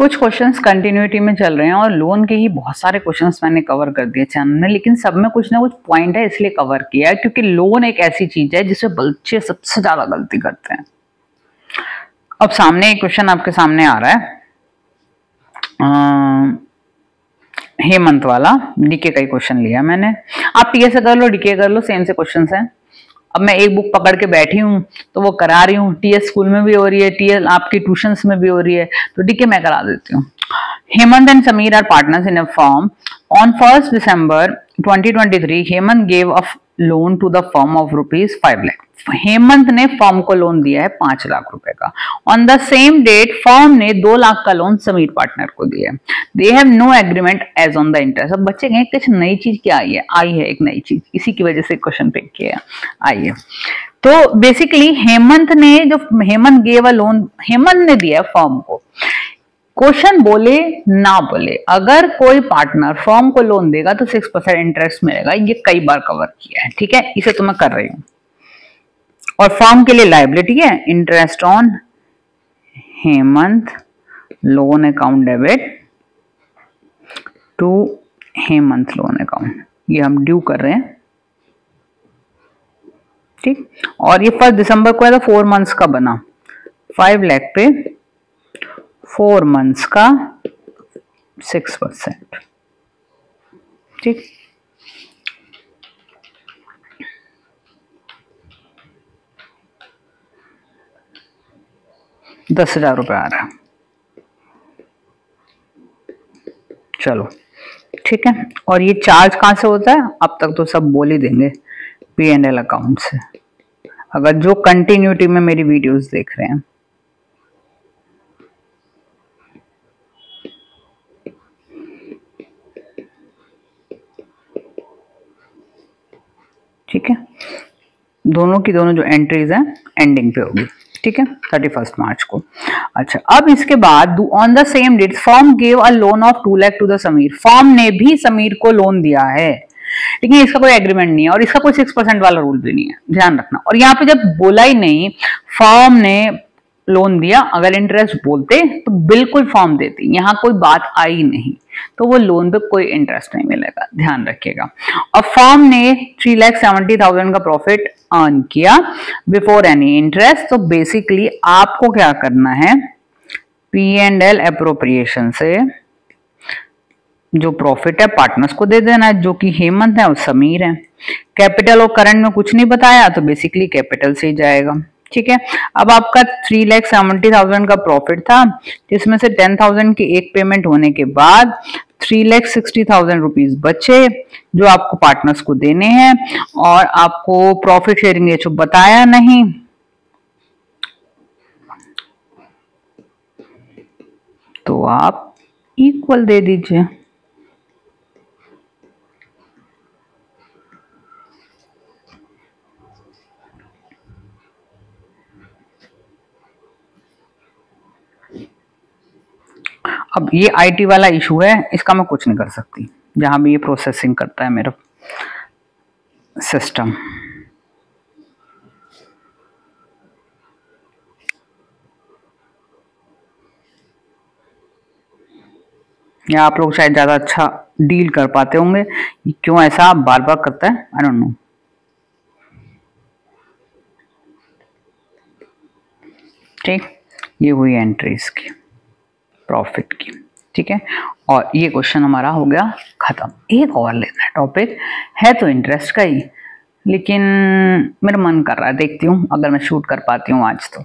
कुछ questions continuity में चल रहे हैं और लोन के ही बहुत सारे क्वेश्चंस मैंने कवर कर दिए चैनल में, लेकिन सब में कुछ ना कुछ पॉइंट है इसलिए कवर किया है क्योंकि लोन एक ऐसी चीज है जिसमें बच्चे सबसे ज्यादा गलती करते हैं। अब सामने एक क्वेश्चन आपके सामने आ रहा है, हेमंत वाला, डीके का ही क्वेश्चन लिया मैंने। आप टीए से कर लो, डीके कर लो, सेम से क्वेश्चन है। अब मैं एक बुक पकड़ के बैठी हूँ तो वो करा रही हूँ, टीएस स्कूल में भी हो रही है, टीएस आपकी ट्यूशंस में भी हो रही है, तो डीके मैं करा देती हूँ। Hemant and Sameer are partners in a firm. On 1 December 2023 Hemant gave a loan to the firm of ₹5 lakh. Hemant ने फर्म को लोन दिया है 5 लाख रुपए का। On the same date firm ने 2 लाख का लोन समीर पार्टनर को दिया है। They have no agreement as on the interest. अब बच्चे कहें कुछ नई चीज क्या आई है एक नई चीज, इसी की वजह से क्वेश्चन पिक किया आई है। तो basically Hemant gave a loan, Hemant ने दिया फर्म को। क्वेश्चन बोले ना बोले, अगर कोई पार्टनर फर्म को लोन देगा तो 6% इंटरेस्ट मिलेगा। ये कई बार कवर किया है, ठीक है, इसे तो मैं कर रही हूं। और फर्म के लिए लायबिलिटी है interest on Hemant loan account debit to Hemant loan account, ये हम ड्यू कर रहे हैं, ठीक। और ये 1 दिसंबर को है तो 4 मंथ्स का बना, 5 लाख पे 4 मंथ्स का 6%, ठीक। ₹10,000 आ रहा है, चलो ठीक है। और ये चार्ज कहां से होता है, अब तक तो सब बोल ही देंगे, P&L अकाउंट से, अगर जो कंटिन्यूटी में मेरी वीडियोस देख रहे हैं। ठीक है, दोनों की दोनों जो एंट्रीज हैं एंडिंग पे होगी, ठीक है, 31 मार्च को। अच्छा, अब इसके बाद on the same date firm gave a loan of 2 lakh to the Sameer. Firm ने भी समीर को लोन दिया है, लेकिन इसका कोई एग्रीमेंट नहीं है और इसका कोई 6% वाला रूल भी नहीं है, ध्यान रखना। और यहाँ पे जब बोला ही नहीं फर्म ने लोन दिया, अगर इंटरेस्ट बोलते तो बिल्कुल फर्म देती, यहाँ कोई बात आई नहीं, तो वो लोन पे कोई इंटरेस्ट नहीं मिलेगा, ध्यान रखिएगा। और फर्म ने 3,70,000 का प्रॉफिट अर्न किया बिफोर एनी इंटरेस्ट। तो बेसिकली आपको क्या करना है, P&L अप्रोप्रिएशन से जो प्रॉफिट है पार्टनर्स को दे देना है, जो कि हेमंत है और समीर है। कैपिटल और करंट में कुछ नहीं बताया तो बेसिकली कैपिटल से ही जाएगा, ठीक है। अब आपका 3,70,000 का प्रॉफिट था, जिसमें से 10,000 की एक पेमेंट होने के बाद 3,60,000 रुपीज बचे जो आपको पार्टनर्स को देने हैं। और आपको प्रॉफिट शेयरिंग रेशो बताया नहीं, तो आप इक्वल दे दीजिए। अब ये आईटी वाला इशू है, इसका मैं कुछ नहीं कर सकती, जहां भी ये प्रोसेसिंग करता है मेरा सिस्टम। या आप लोग शायद ज्यादा अच्छा डील कर पाते होंगे, क्यों ऐसा बार बार करता है, आई डोंट नो। ठीक, ये हुई एंट्रीज की, प्रॉफिट की, ठीक है। और ये क्वेश्चन हमारा हो गया खत्म। एक और लेना है टॉपिक, है तो इंटरेस्ट का ही, लेकिन मेरा मन कर रहा है, देखती हूँ अगर मैं शूट कर पाती हूँ आज तो।